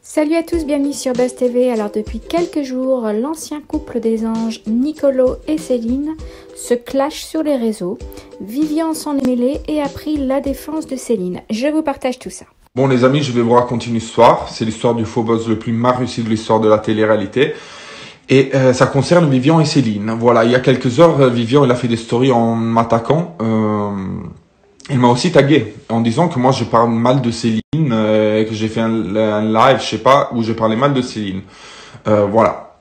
Salut à tous, bienvenue sur Buzz TV. Alors depuis quelques jours, l'ancien couple des anges Nicolo et Céline se clash sur les réseaux. Vivian s'en est mêlé et a pris la défense de Céline. Je vous partage tout ça. Bon les amis, je vais vous raconter une histoire. C'est l'histoire du faux buzz le plus mal réussi de l'histoire de la télé-réalité. Et ça concerne Vivian et Céline. Voilà, il y a quelques heures, Vivian il a fait des stories en m'attaquant. Il m'a aussi tagué en disant que moi je parle mal de Céline, que j'ai fait un live, je sais pas, où je parlais mal de Céline. Voilà.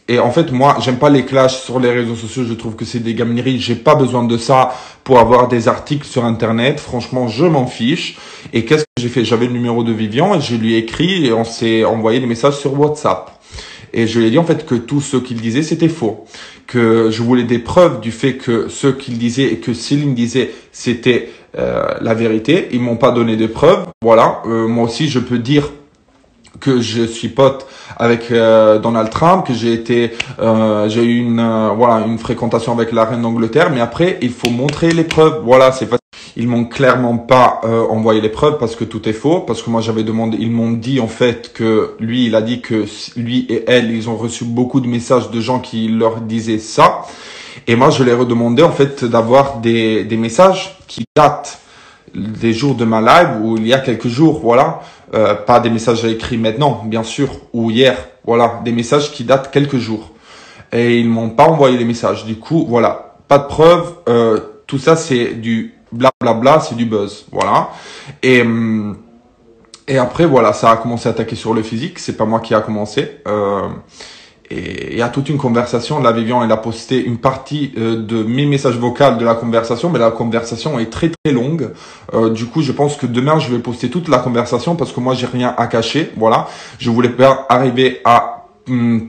Et en fait, moi, j'aime pas les clashs sur les réseaux sociaux. Je trouve que c'est des gamineries. J'ai pas besoin de ça pour avoir des articles sur Internet. Franchement, je m'en fiche. Et qu'est-ce que j'ai fait? J'avais le numéro de Vivian et je lui ai écrit et on s'est envoyé des messages sur WhatsApp. Et je lui ai dit en fait que tout ce qu'il disait c'était faux, que je voulais des preuves du fait que ce qu'il disait et que Céline disait c'était la vérité. Ils m'ont pas donné de preuves. Voilà, moi aussi je peux dire que je suis pote avec Donald Trump, que j'ai eu une fréquentation avec la reine d'Angleterre, mais après il faut montrer les preuves. Voilà, c'est facile. Ils m'ont clairement pas envoyé les preuves parce que tout est faux, parce que moi j'avais demandé, ils m'ont dit en fait que lui, il a dit que lui et elle, ils ont reçu beaucoup de messages de gens qui leur disaient ça. Et moi je leur ai redemandé en fait d'avoir des messages qui datent des jours de ma live ou il y a quelques jours, voilà. Pas des messages écrits maintenant, bien sûr, ou hier, voilà, des messages qui datent quelques jours. Et ils m'ont pas envoyé les messages. Du coup, voilà, pas de preuves. Tout ça c'est du blablabla, c'est du buzz, voilà. Et après, voilà, ça a commencé à attaquer sur le physique. C'est pas moi qui a commencé. Et il y a toute une conversation. Là, Vivian, elle a posté une partie de mes messages vocaux de la conversation, mais la conversation est très très longue. Du coup, je pense que demain, je vais poster toute la conversation parce que moi, j'ai rien à cacher. Voilà, je voulais pas arriver à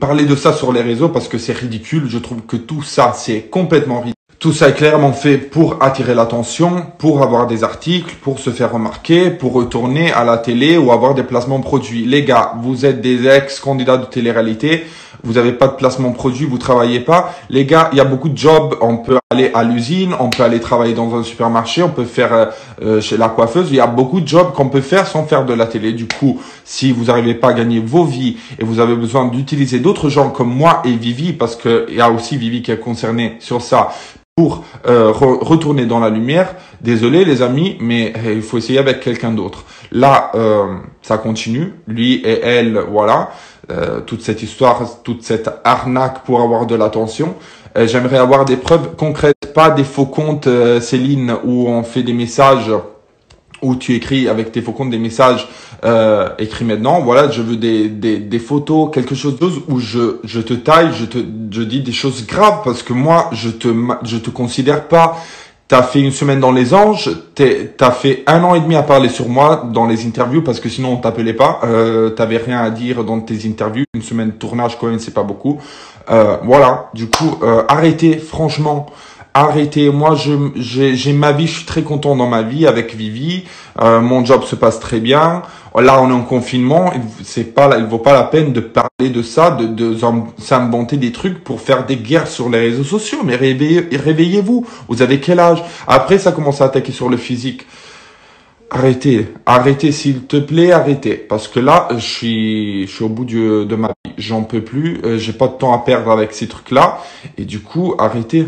parler de ça sur les réseaux parce que c'est ridicule. Je trouve que tout ça, c'est complètement ridicule. Tout ça est clairement fait pour attirer l'attention, pour avoir des articles, pour se faire remarquer, pour retourner à la télé ou avoir des placements produits. Les gars, vous êtes des ex-candidats de télé-réalité, vous n'avez pas de placement produit, vous travaillez pas. Les gars, il y a beaucoup de jobs. On peut aller à l'usine, on peut aller travailler dans un supermarché, on peut faire chez la coiffeuse. Il y a beaucoup de jobs qu'on peut faire sans faire de la télé. Du coup, si vous n'arrivez pas à gagner vos vies et vous avez besoin d'utiliser d'autres gens comme moi et Vivi, parce que il y a aussi Vivi qui est concernée sur ça, pour retourner dans la lumière, désolé les amis, mais il faut essayer avec quelqu'un d'autre. Là, ça continue, lui et elle, voilà, toute cette histoire, toute cette arnaque pour avoir de l'attention. J'aimerais avoir des preuves concrètes, pas des faux comptes Céline où on fait des messages, où tu écris avec tes faux comptes des messages écrits maintenant. Voilà, je veux des photos, quelque chose où je te taille, je dis des choses graves parce que moi je te considère pas. T'as fait une semaine dans les anges, t'as fait 1 an et demi à parler sur moi dans les interviews parce que sinon on t'appelait pas. T'avais rien à dire dans tes interviews. Une semaine de tournage quand même c'est pas beaucoup. Voilà, du coup arrêtez franchement. Arrêtez, moi j'ai ma vie, je suis très content dans ma vie avec Vivi, mon job se passe très bien. Là on est en confinement, il vaut pas la peine de parler de ça, de s'inventer des trucs pour faire des guerres sur les réseaux sociaux. Mais réveillez-vous, vous avez quel âge? Après ça commence à attaquer sur le physique. Arrêtez s'il te plaît, arrêtez. Parce que là, je suis au bout de ma vie, j'en peux plus, j'ai pas de temps à perdre avec ces trucs-là. Et du coup, arrêtez.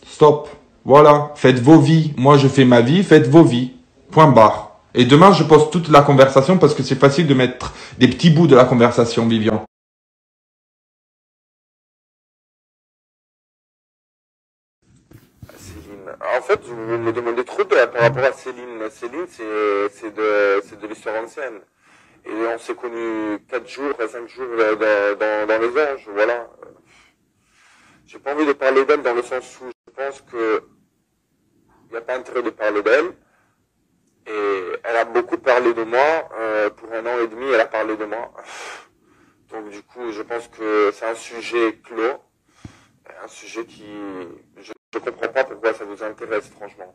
Stop. Voilà. Faites vos vies. Moi, je fais ma vie. Faites vos vies. Point barre. Et demain, je poste toute la conversation parce que c'est facile de mettre des petits bouts de la conversation, Vivian. Céline. En fait, je me demandais trop par rapport à Céline. Céline, c'est de l'histoire ancienne. Et on s'est connus 4 jours, 5 jours dans les anges. Voilà. J'ai pas envie de parler d'elle dans le sens où je pense que il n'y a pas intérêt de parler d'elle. Et elle a beaucoup parlé de moi. Pour 1 an et demi, elle a parlé de moi. Donc du coup, je pense que c'est un sujet clos. Un sujet qui... Je comprends pas pourquoi ça vous intéresse, franchement.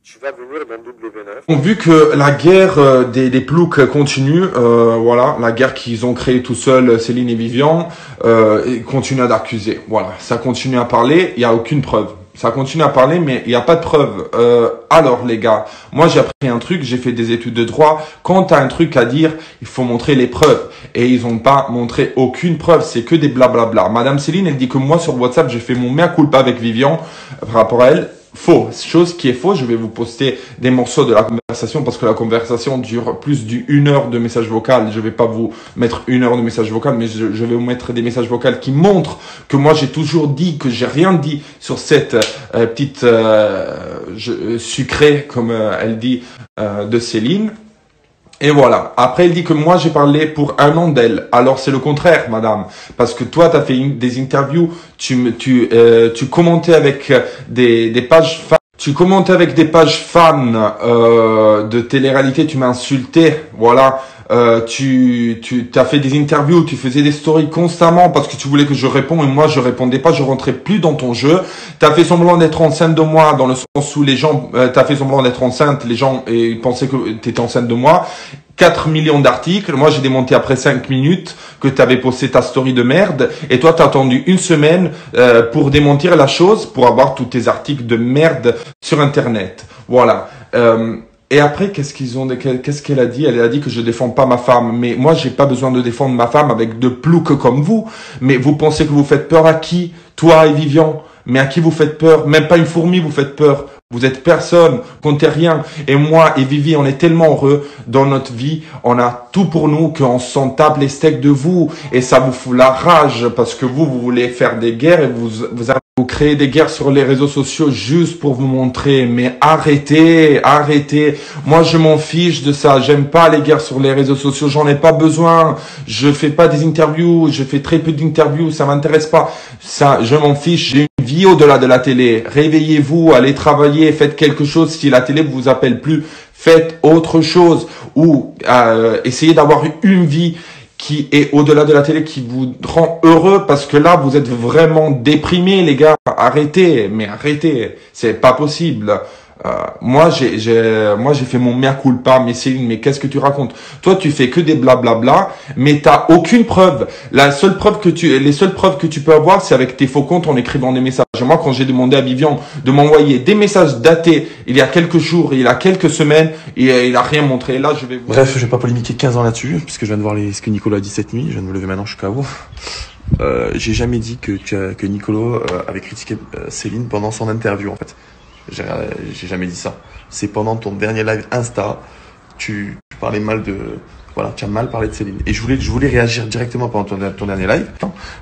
Tu vas venir dans W9. Vu que la guerre des ploucs continue, voilà, la guerre qu'ils ont créée tout seuls, Céline et Vivian, ils continuent d'accuser. Voilà, ça continue à parler, il n'y a aucune preuve. Ça continue à parler, mais il n'y a pas de preuve. Alors les gars, moi j'ai appris un truc, j'ai fait des études de droit. Quand tu as un truc à dire, il faut montrer les preuves. Et ils n'ont pas montré aucune preuve, c'est que des blablabla. Madame Céline, elle dit que moi sur WhatsApp, j'ai fait mon mea culpa avec Vivian par rapport à elle. Faux. Chose qui est faux, je vais vous poster des morceaux de la conversation parce que la conversation dure plus d'une heure de message vocal. Je vais pas vous mettre une heure de message vocal, mais je vais vous mettre des messages vocaux qui montrent que moi j'ai toujours dit que j'ai rien dit sur cette petite sucrée, comme elle dit, de Céline. Et voilà. Après, il dit que moi, j'ai parlé pour un an d'elle. Alors, c'est le contraire, madame. Parce que toi, tu as fait des interviews, tu commentais avec des pages fans. Tu commentais avec des pages fans de télé-réalité, tu m'as insulté. Voilà. Tu as fait des interviews, tu faisais des stories constamment parce que tu voulais que je réponde et moi je répondais pas, je rentrais plus dans ton jeu. Tu as fait semblant d'être enceinte de moi dans le sens où les gens, t'as fait semblant d'être enceinte, les gens pensaient que tu étais enceinte de moi. 4 millions d'articles. Moi, j'ai démonté après 5 minutes que tu avais posté ta story de merde. Et toi, tu as attendu une semaine pour démentir la chose, pour avoir tous tes articles de merde sur Internet. Voilà. Et après, qu'est-ce qu'elle a dit? Elle a dit que je défends pas ma femme. Mais moi, j'ai pas besoin de défendre ma femme avec de ploucs comme vous. Mais vous pensez que vous faites peur à qui? Toi et Vivian. Mais à qui vous faites peur? Même pas une fourmi vous faites peur. Vous êtes personne, comptez rien. Et moi et Vivi, on est tellement heureux dans notre vie. On a tout pour nous qu'on s'en tape les steaks de vous. Et ça vous fout la rage parce que vous voulez faire des guerres et vous créez des guerres sur les réseaux sociaux juste pour vous montrer. Mais arrêtez. Moi, je m'en fiche de ça. J'aime pas les guerres sur les réseaux sociaux. J'en ai pas besoin. Je fais pas des interviews. Je fais très peu d'interviews. Ça m'intéresse pas. Ça, je m'en fiche. J'ai une vie au-delà de la télé. Réveillez-vous, allez travailler, faites quelque chose. Si la télé vous appelle plus, faites autre chose ou essayez d'avoir une vie qui est au-delà de la télé, qui vous rend heureux, parce que là, vous êtes vraiment déprimés, les gars. Arrêtez, c'est pas possible. Moi, j'ai fait mon mea culpa, mais Céline, mais qu'est-ce que tu racontes? Toi, tu fais que des blablabla, mais t'as aucune preuve. Les seules preuves que tu peux avoir, c'est avec tes faux comptes en écrivant des messages. Moi, quand j'ai demandé à Vivian de m'envoyer des messages datés il y a quelques jours, il y a quelques semaines, et il a rien montré. Là, je vais vous... Bref, je vais pas polémiquer 15 ans là-dessus, puisque je viens de voir ce que Nicolas a dit cette nuit. Je viens de me lever maintenant, je suis KO. J'ai jamais dit que Nicolas avait critiqué Céline pendant son interview, en fait. J'ai jamais dit ça. C'est pendant ton dernier live Insta, tu parlais mal de... Voilà, tu as mal parlé de Céline. Et je voulais réagir directement pendant ton dernier live.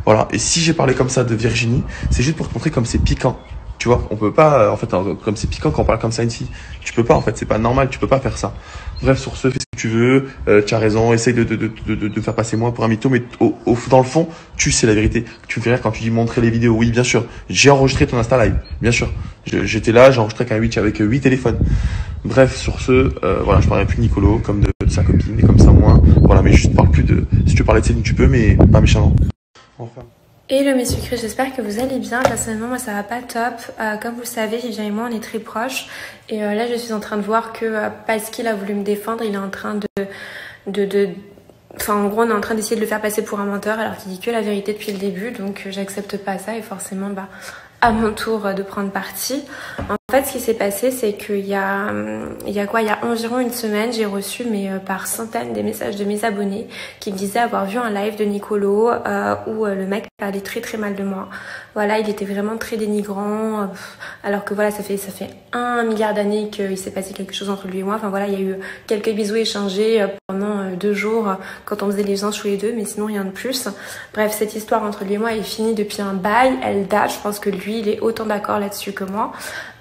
Voilà. Et si j'ai parlé comme ça de Virginie, c'est juste pour te montrer comme c'est piquant. Tu vois, on peut pas, en fait, comme c'est piquant quand on parle comme ça à une fille. Tu peux pas, en fait, c'est pas normal, tu peux pas faire ça. Bref, sur ce, fais ce que tu veux, tu as raison, essaye de faire passer moi pour un mytho, mais dans le fond, tu sais la vérité. Tu me fais rire quand tu dis montrer les vidéos. Oui, bien sûr. J'ai enregistré ton Insta Live, bien sûr. J'étais là, j'ai enregistré avec 8 téléphones. Bref, sur ce, voilà, je parlerai plus de Nicolo, comme de sa copine, et comme ça, moi. Voilà, mais je te parle plus de, si tu parlais de Céline, tu peux, mais pas méchamment. Enfin. Hello mes sucrés, j'espère que vous allez bien. Personnellement, moi ça va pas top. Comme vous le savez, Vivian et moi on est très proches. Et là je suis en train de voir que parce qu'il a voulu me défendre, il est en train Enfin en gros on est en train d'essayer de le faire passer pour un menteur alors qu'il dit que la vérité depuis le début. Donc j'accepte pas ça et forcément à mon tour de prendre parti. En fait, ce qui s'est passé, c'est qu'il y a environ une semaine, j'ai reçu par centaines des messages de mes abonnés qui me disaient avoir vu un live de Nicolo où le mec parlait très très mal de moi. Voilà, il était vraiment très dénigrant, alors que voilà, ça fait 1 milliard d'années qu'il s'est passé quelque chose entre lui et moi. Enfin voilà, il y a eu quelques bisous échangés pendant 2 jours quand on faisait les anges tous les deux, mais sinon rien de plus. Bref, cette histoire entre lui et moi est finie depuis un bail, elle date, je pense que lui, il est autant d'accord là-dessus que moi.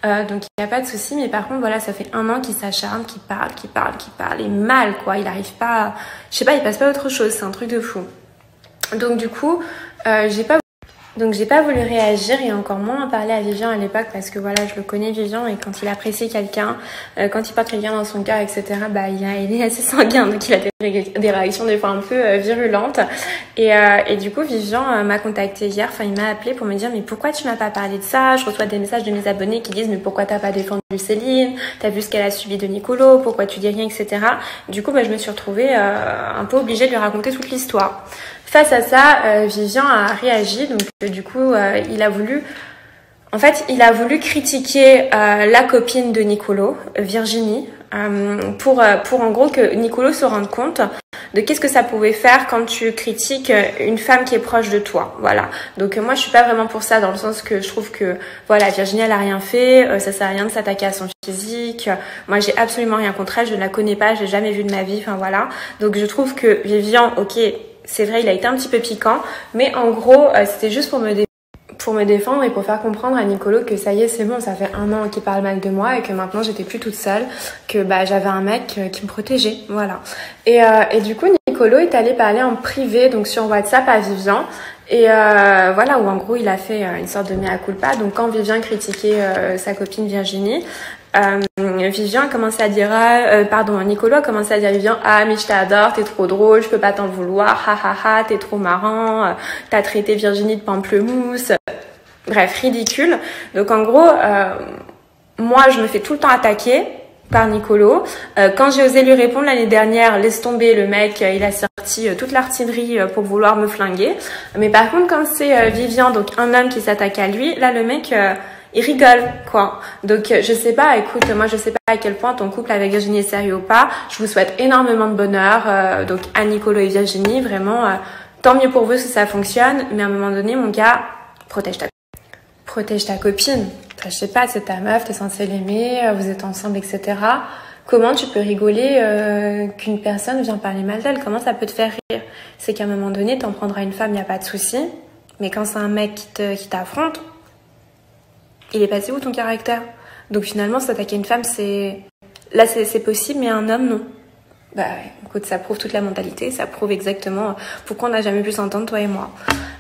Donc il n'y a pas de souci, mais par contre voilà, ça fait 1 an qu'il s'acharne, qu'il parle et mal quoi, il arrive pas, je sais pas, il passe pas à autre chose, c'est un truc de fou. Donc du coup, j'ai pas voulu réagir et encore moins parler à Vivian à l'époque parce que voilà, je le connais Vivian et quand il apprécie quelqu'un, quand il porte quelqu'un dans son cœur, etc., il est assez sanguin, donc il a des réactions des fois un peu virulentes. Et du coup, Vivian m'a contacté hier, enfin il m'a appelé pour me dire mais pourquoi tu m'as pas parlé de ça? Je reçois des messages de mes abonnés qui disent mais pourquoi t'as pas défendu Céline? T'as vu ce qu'elle a subi de Nicolo? Pourquoi tu dis rien, etc. Du coup, je me suis retrouvée un peu obligée de lui raconter toute l'histoire. Face à ça, Vivian a réagi, donc du coup, il a voulu... En fait, il a voulu critiquer la copine de Nicolo, Virginie, pour en gros que Nicolo se rende compte de qu'est-ce que ça pouvait faire quand tu critiques une femme qui est proche de toi. Voilà. Donc moi, je suis pas vraiment pour ça, dans le sens que je trouve que voilà, Virginie, elle a rien fait, ça sert à rien de s'attaquer à son physique. Moi, j'ai absolument rien contre elle, je ne la connais pas, je l'ai jamais vue de ma vie. Enfin voilà. Donc je trouve que Vivian, ok, c'est vrai, il a été un petit peu piquant, mais en gros, c'était juste pour me défendre et pour faire comprendre à Nicolo que ça y est, c'est bon, ça fait 1 an qu'il parle mal de moi et que maintenant j'étais plus toute seule, que bah j'avais un mec qui me protégeait, voilà. Et du coup, Nicolo est allé parler en privé, donc sur WhatsApp à Vivian, et voilà, où en gros il a fait une sorte de mea culpa. Donc quand Vivian critiquait sa copine Virginie, Vivian a commencé à dire, Nicolo a commencé à dire à Vivian, ah mais je t'adore, t'es trop drôle, je peux pas t'en vouloir, ha ha ha, t'es trop marrant, t'as traité Virginie de pamplemousse, bref, ridicule. Donc en gros, moi je me fais tout le temps attaquer par Nicolo. Quand j'ai osé lui répondre l'année dernière, laisse tomber, le mec, il a sorti toute l'artillerie pour vouloir me flinguer. Mais par contre, quand c'est Vivian, donc un homme qui s'attaque à lui, là le mec... il rigole, quoi. Donc, je sais pas, écoute, moi, je sais pas à quel point ton couple avec Virginie est sérieux ou pas. Je vous souhaite énormément de bonheur. Donc, à Nicolo et Virginie, vraiment, tant mieux pour vous si ça fonctionne. Mais à un moment donné, mon gars, protège ta copine. Enfin, je sais pas, c'est ta meuf, t'es censé l'aimer, vous êtes ensemble, etc. Comment tu peux rigoler qu'une personne vient parler mal d'elle? Comment ça peut te faire rire? C'est qu'à un moment donné, t'en prendras une femme, y a pas de souci. Mais quand c'est un mec qui t'affronte, il est passé où ton caractère? Donc finalement, s'attaquer à une femme, c'est possible, mais un homme, non. Bah écoute, ça prouve toute la mentalité, ça prouve exactement pourquoi on n'a jamais pu s'entendre, toi et moi.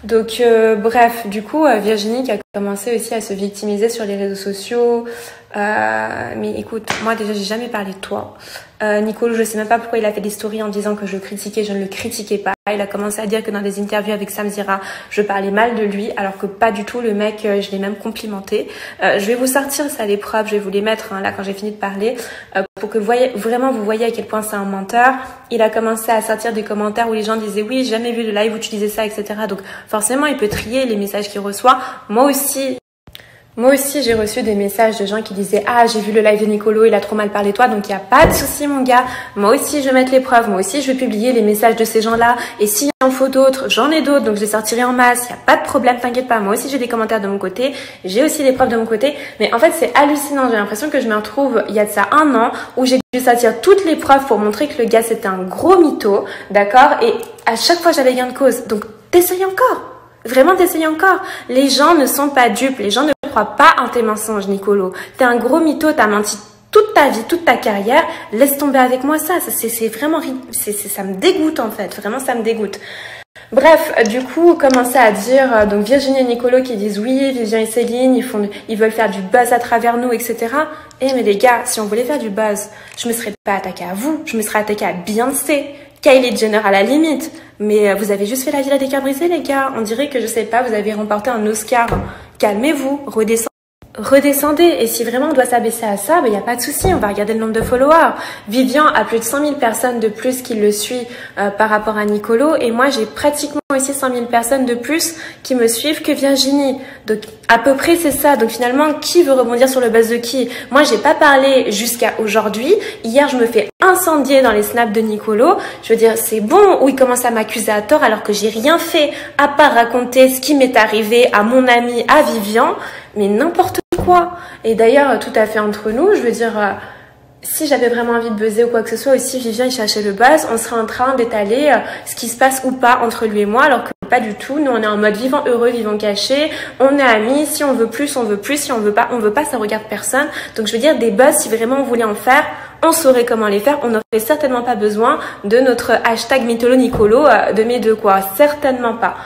Donc bref, du coup, Virginie qui a commencé aussi à se victimiser sur les réseaux sociaux. Mais écoute, moi déjà, j'ai jamais parlé de toi. Nicolo, je sais même pas pourquoi il a fait des stories en disant que je le critiquais, je ne le critiquais pas. Il a commencé à dire que dans des interviews avec Sam Zira, je parlais mal de lui, alors que pas du tout. Le mec, je l'ai même complimenté. Je vais vous sortir ça, les preuves, je vais vous les mettre là quand j'ai fini de parler, pour que vous voyez à quel point c'est un menteur. Il a commencé à sortir des commentaires où les gens disaient oui, j'ai jamais vu de live où tu disais ça, etc. Donc forcément, il peut trier les messages qu'il reçoit. Moi aussi, j'ai reçu des messages de gens qui disaient « Ah, j'ai vu le live de Nicolo, il a trop mal parlé de toi, donc il n'y a pas de souci, mon gars. Moi aussi, je vais mettre les preuves. Moi aussi, je vais publier les messages de ces gens-là. Et s'il en faut d'autres, j'en ai d'autres, donc je les sortirai en masse. Il n'y a pas de problème, t'inquiète pas. Moi aussi, j'ai des commentaires de mon côté. J'ai aussi les preuves de mon côté. Mais en fait, c'est hallucinant. J'ai l'impression que je me retrouve il y a de ça 1 an où j'ai dû sortir toutes les preuves pour montrer que le gars, c'était un gros mytho. D'accord? Et à chaque fois, j'avais gain de cause. Donc, t'essayes encore. Vraiment, t'essayes encore. Les gens ne sont pas dupes. Les gens ne croient pas en tes mensonges, Nicolo. T'es un gros mytho, t'as menti toute ta vie, toute ta carrière. Laisse tomber avec moi ça. C'est vraiment... ça me dégoûte, en fait. Vraiment, ça me dégoûte. Bref, du coup, commencer à dire... donc, Virginie et Nicolo qui disent oui, Vivian et Céline, ils veulent faire du buzz à travers nous, etc. Eh, mais les gars, si on voulait faire du buzz, je me serais pas attaquée à vous. Je me serais attaquée à Beyoncé, Kylie Jenner à la limite. Mais vous avez juste fait la Villa des Cœurs Brisés, les gars. On dirait que, je sais pas, vous avez remporté un Oscar. Calmez-vous, redescendez. Et si vraiment on doit s'abaisser à ça, il n'y a pas de souci. On va regarder le nombre de followers. Vivian a plus de 100 000 personnes de plus qui le suivent par rapport à Nicolo. Et moi, j'ai pratiquement aussi 100 000 personnes de plus qui me suivent que Virginie. Donc, à peu près, c'est ça. Donc, finalement, qui veut rebondir sur le buzz de qui? Moi, j'ai pas parlé jusqu'à aujourd'hui. Hier, je me fais incendier dans les snaps de Nicolo. Je veux dire, c'est bon, où il commence à m'accuser à tort alors que j'ai rien fait à part raconter ce qui m'est arrivé à mon ami, à Vivian. Mais n'importe quoi. Et d'ailleurs, tout à fait entre nous, je veux dire... si j'avais vraiment envie de buzzer ou quoi que ce soit, aussi Vivian il cherchait le buzz, on serait en train d'étaler ce qui se passe ou pas entre lui et moi, alors que pas du tout. Nous on est en mode vivant heureux, vivant caché, on est amis, si on veut plus, on veut plus, si on veut pas, ça regarde personne. Donc je veux dire, des buzz, si vraiment on voulait en faire, on saurait comment les faire, on n'aurait certainement pas besoin de notre hashtag mytholo Nicolo de mes deux, quoi, certainement pas.